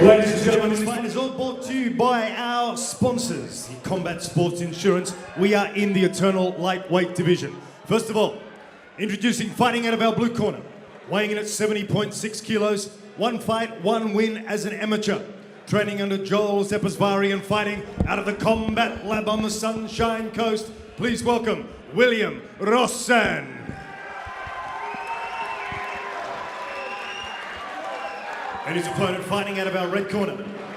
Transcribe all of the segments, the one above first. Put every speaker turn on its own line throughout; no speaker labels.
Ladies and gentlemen, this fight is all brought to you by our sponsors, the Combat Sports Insurance. We are in the Eternal Lightweight Division. First of all, introducing fighting out of our blue corner, weighing in at 70.6 kilos, one fight, one win as an amateur. Training under Joel Zepasvari and fighting out of the Combat Lab on the Sunshine Coast. Please welcome William Rosen. And his opponent fighting out of our red corner.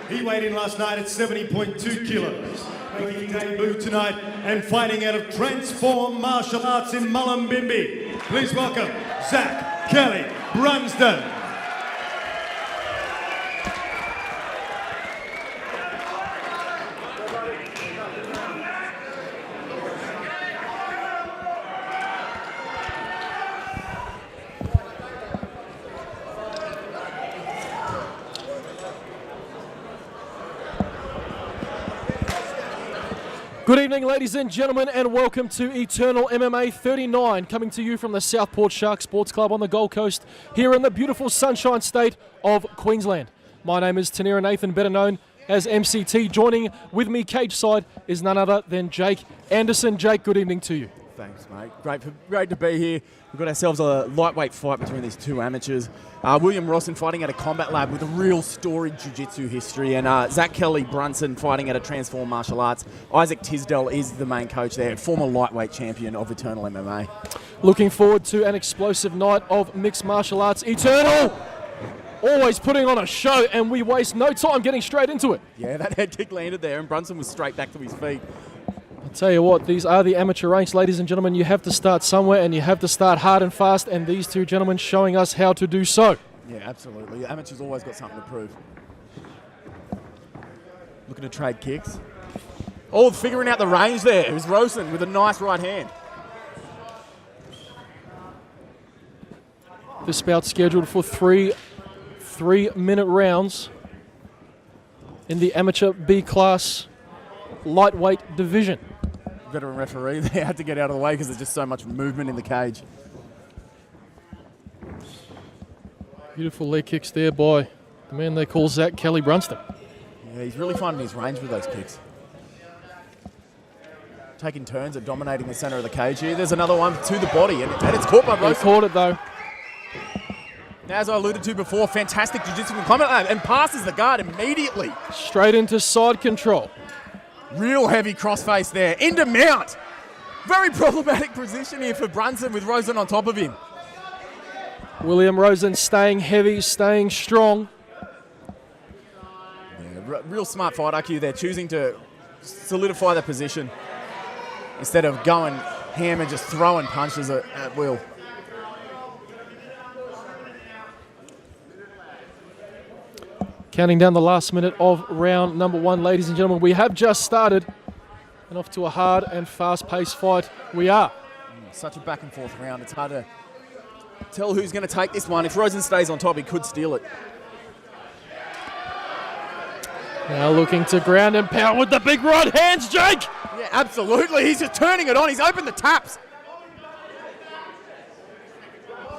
He weighed in last night at 70.2 kilos. Making debut tonight and fighting out of Transform Martial Arts in Mullumbimby. Please welcome Zack, Kelley, Brundson.
Good evening, ladies and gentlemen, and welcome to Eternal MMA 39, coming to you from the Southport Shark Sports Club on the Gold Coast, here in the beautiful Sunshine State of Queensland. My name is Tanira Nathan, better known as MCT. Joining with me cage side is none other than Jake Anderson. Jake, good evening to you.
Thanks, mate. Great to be here. We've got ourselves a lightweight fight between these two amateurs. William Rosen fighting at a Combat Lab with a real storied jiu-jitsu history, and Zack, Kelley, Brundson fighting at a Transform Martial Arts. Isaac Tisdale is the main coach there, former lightweight champion of Eternal MMA.
Looking forward to an explosive night of mixed martial arts. Eternal! Always putting on a show, and we waste no time getting straight into it.
Yeah, that head kick landed there, and Brundson was straight back to his feet.
Tell you what, these are the amateur ranks, ladies and gentlemen. You have to start somewhere, and you have to start hard and fast, and these two gentlemen showing us how to do so.
Yeah, absolutely. The amateurs always got something to prove. Looking to trade kicks. Oh, figuring out the range there. It was Rosen with a nice right hand.
This bout scheduled for three 3-minute rounds in the amateur B-class lightweight division.
Veteran referee, they had to get out of the way because there's just so much movement in the cage.
Beautiful leg kicks there by the man they call Zack, Kelley, Brundson.
Yeah, he's really finding his range with those kicks. Taking turns at dominating the center of the cage here. There's another one to the body, and it's caught by Rosen.
He caught it though.
Now, as I alluded to before, fantastic jiu-jitsu from Combat Lab, and passes the guard immediately.
Straight into side control.
Real heavy crossface there. Into mount. Very problematic position here for Brundson with Rosen on top of him.
William Rosen staying heavy, staying strong.
Yeah, real smart fight IQ there, choosing to solidify the position instead of going ham and just throwing punches at will.
Counting down the last minute of round number 1, ladies and gentlemen. We have just started, and off to a hard and fast-paced fight we are.
Such a back and forth round. It's hard to tell who's going to take this one. If Rosen stays on top, he could steal it.
Now looking to ground and pound with the big right hands, Jake!
Yeah, absolutely. He's just turning it on. He's opened the taps.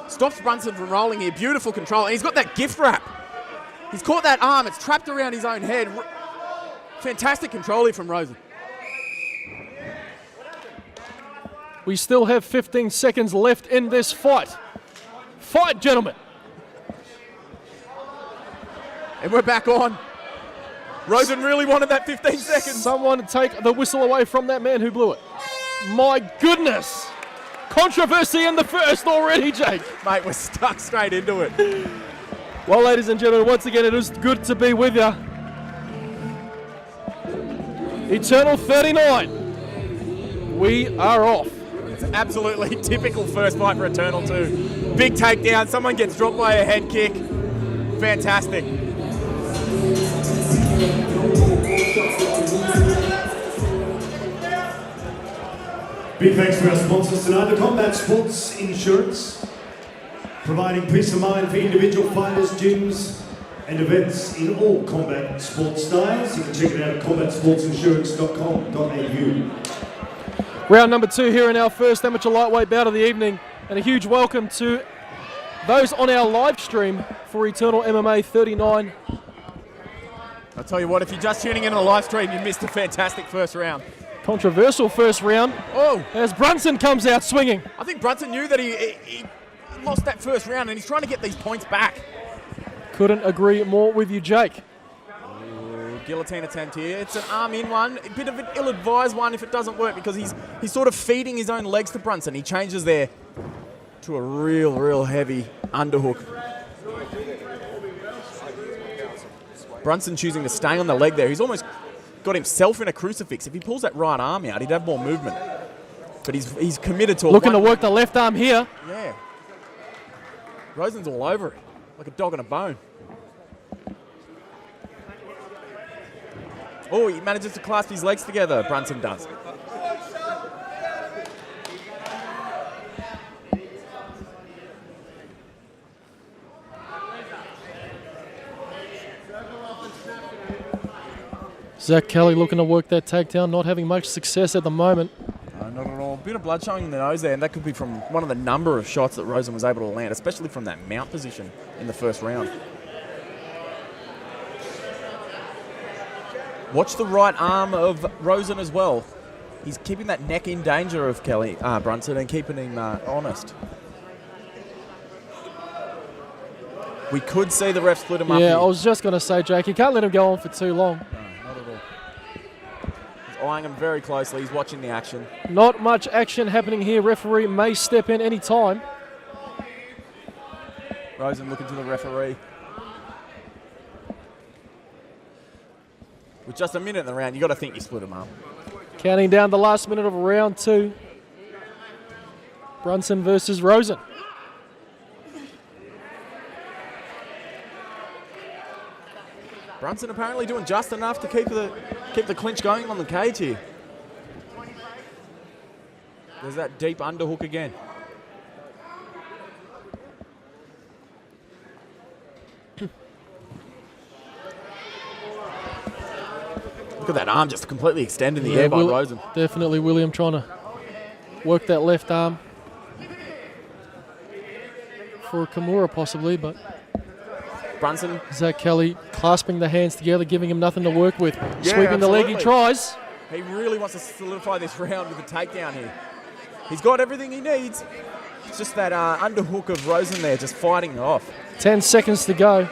Stops Brundson from rolling here. Beautiful control. And he's got that gift wrap. He's caught that arm. It's trapped around his own head. Fantastic control here from Rosen.
We still have 15 seconds left in this fight. Fight, gentlemen.
And we're back on. Rosen really wanted that 15 seconds.
Someone take the whistle away from that man who blew it. My goodness. Controversy in the first already, Jake.
Mate, we're stuck straight into it.
Well, ladies and gentlemen, once again, it is good to be with you. Eternal 39. We are off.
It's absolutely typical first fight for Eternal too. Big takedown, someone gets dropped by a head kick. Fantastic.
Big thanks to our sponsors tonight, the Combat Sports Insurance, providing peace of mind for individual fighters, gyms, and events in all combat sports styles. You can check it out at combatsportsinsurance.com.au.
Round number 2 here in our first amateur lightweight bout of the evening, and a huge welcome to those on our live stream for Eternal MMA 39.
I'll tell you what, if you're just tuning in on the live stream, you missed a fantastic first round.
Controversial first round.
Oh,
As Brundson comes out swinging.
I think Brundson knew that he lost that first round and he's trying to get these points back.
Couldn't agree more with you, Jake.
Guillotine attempt here. It's an arm in one, a bit of an ill-advised one if it doesn't work because he's sort of feeding his own legs to Brundson. He changes there to a real heavy underhook. Brundson choosing to stay on the leg there. He's almost got himself in a crucifix. If he pulls that right arm out, he'd have more movement. But he's committed to
looking to work the left arm here.
Yeah. Rosen's all over it, like a dog on a bone. Oh, he manages to clasp his legs together, Brundson does.
Zack Kelley looking to work that takedown, not having much success at the moment.
Not at all. A bit of blood showing in the nose there, and that could be from one of the number of shots that Rosen was able to land, especially from that mount position in the first round. Watch the right arm of Rosen as well. He's keeping that neck in danger of Brundson and keeping him honest. We could see the ref split him up.
Yeah, I was just going to say, Jake, you can't let him go on for too long.
No, not at all. He's eyeing him very closely. He's watching the action.
Not much action happening here. Referee may step in any time.
Rosen looking to the referee. With just a minute in the round, you've got to think you split him up.
Counting down the last minute of round 2. Brundson versus Rosen.
Brundson apparently doing just enough to keep the clinch going on the cage here. There's that deep underhook again. Look at that arm just completely extended in the air by Rosen.
Definitely William trying to work that left arm for a Kimura possibly, but
Brundson.
Zack Kelley clasping the hands together, giving him nothing to work with.
Yeah,
sweeping the leg, he tries.
He really wants to solidify this round with a takedown here. He's got everything he needs. It's just that underhook of Rosen there, just fighting it off.
10 seconds to go.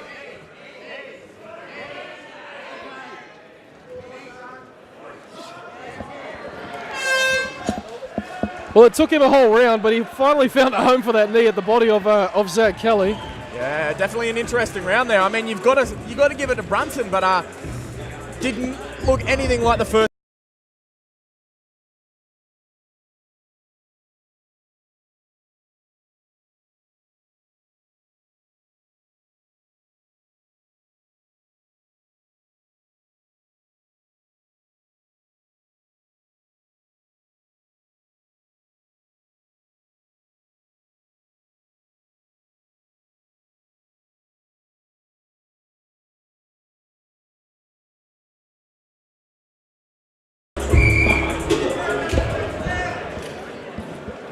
Well, it took him a whole round, but he finally found a home for that knee at the body of Zack Kelley.
Yeah, definitely an interesting round there. I mean, you've got to give it to Brundson, but didn't look anything like the first.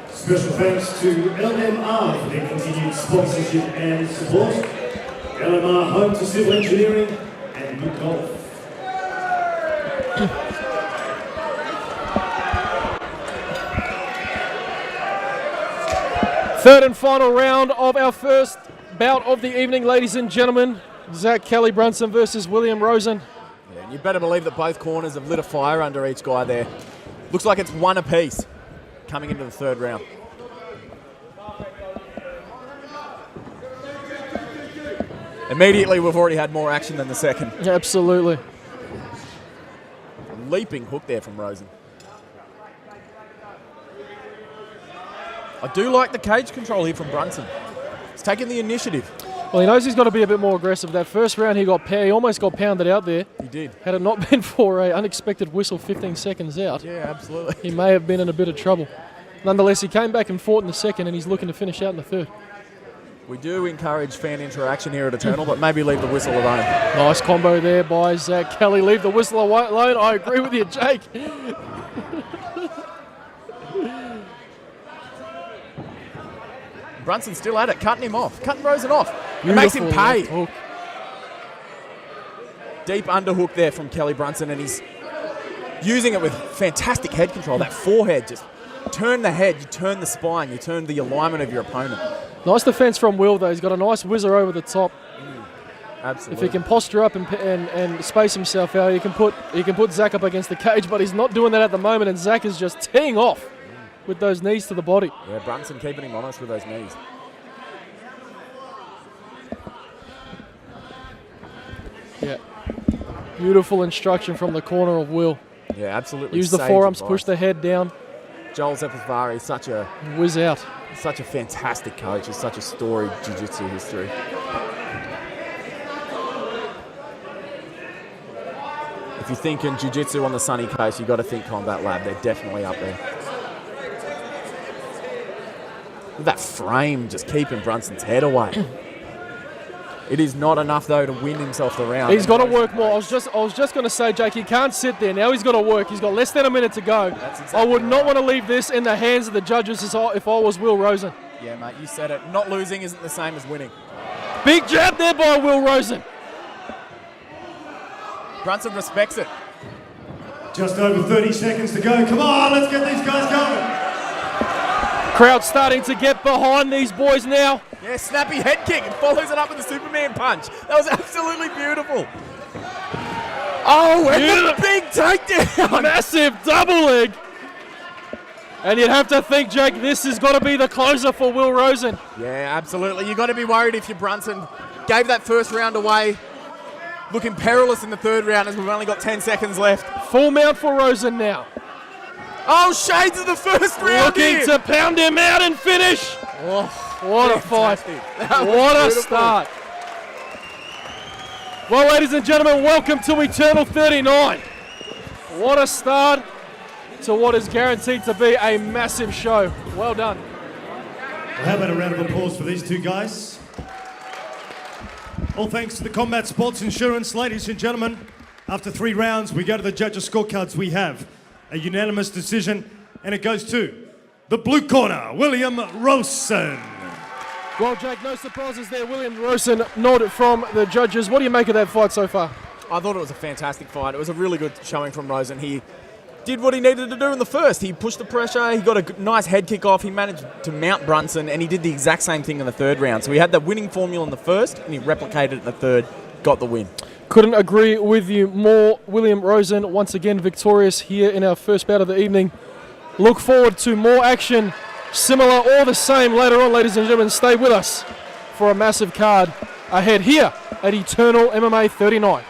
Special thanks to LMR for their continued sponsorship and support. LMR, home to civil engineering and good golf.
Third and final round of our first bout of the evening, ladies and gentlemen. Zack Kelley Brundson versus William Rosen.
Yeah, and you better believe that both corners have lit a fire under each guy there. Looks like it's one apiece coming into the third round. Immediately, we've already had more action than the second.
Absolutely.
A leaping hook there from Rosen. I do like the cage control here from Brundson. He's taking the initiative.
Well, he knows he's got to be a bit more aggressive. That first round, he almost got pounded out there.
He did.
Had it not been for an unexpected whistle 15 seconds out,
Yeah, absolutely.
he may have been in a bit of trouble. Nonetheless, he came back and fought in the second, and he's looking to finish out in the third.
We do encourage fan interaction here at Eternal, but maybe leave the whistle alone.
Nice combo there by Zack Kelley. Leave the whistle alone. I agree with you, Jake.
Brunson's still at it, cutting him off, cutting Rosen off. It makes him pay.
Hook.
Deep underhook there from Kelley Brundson, and he's using it with fantastic head control. That forehead, just turn the head, you turn the spine, you turn the alignment of your opponent.
Nice defense from Will, though. He's got a nice whizzer over the top.
Absolutely.
If he can posture up and space himself out, he can put Zack up against the cage, but he's not doing that at the moment, and Zack is just teeing off with those knees to the body.
Yeah, Brundson keeping him honest with those knees.
Yeah. Beautiful instruction from the corner of Will.
Yeah, absolutely.
Use the
Sage
forearms,
advice.
push the head down.
Joel Zephyr is such a fantastic coach. He's such a storied jiu-jitsu history. If you're thinking jiu-jitsu on the sunny coast, you've got to think Combat Lab. They're definitely up there. With that frame just keeping Brunson's head away. It is not enough, though, to win himself the round.
He's got to work more. I was just going to say, Jake, he can't sit there. Now he's got to work. He's got less than a minute to go.
Exactly
I would not want to leave this in the hands of the judges if I was Will Rosen.
Yeah, mate, you said it. Not losing isn't the same as winning.
Big jab there by Will Rosen.
Brunson respects it.
Just over 30 seconds to go. Come on, let's get these guys going.
Crowd starting to get behind these boys now.
Yeah, snappy head kick and follows it up with a Superman punch. That was absolutely beautiful. Oh, and the big takedown.
Massive double leg. And you'd have to think, Jake, this has got to be the closer for Will Rosen.
Yeah, absolutely. You've got to be worried if you're Brunson. Gave that first round away. Looking perilous in the third round as we've only got 10 seconds left.
Full mount for Rosen now.
Oh, shades of the first round
Looking
here.
to pound him out and finish.
Oh,
what a fight. What a start. Well, ladies and gentlemen, welcome to Eternal 39. What a start to what is guaranteed to be a massive show. Well done.
Well, how about a round of applause for these two guys? All thanks to the Combat Sports Insurance, ladies and gentlemen. After 3 rounds, we go to the judges' scorecards. We have a unanimous decision, and it goes to the blue corner, William Rosen.
Well, Jake, no surprises there. William Rosen nodded from the judges. What do you make of that fight so far?
I thought it was a fantastic fight. It was a really good showing from Rosen. He did what he needed to do in the first. He pushed the pressure. He got a nice head kick off. He managed to mount Brunson, and he did the exact same thing in the third round. So he had that winning formula in the first, and he replicated it in the third, got the win.
Couldn't agree with you more. William Rosen, once again victorious here in our first bout of the evening. Look forward to more action, similar or the same later on, ladies and gentlemen. Stay with us for a massive card ahead here at Eternal MMA 39.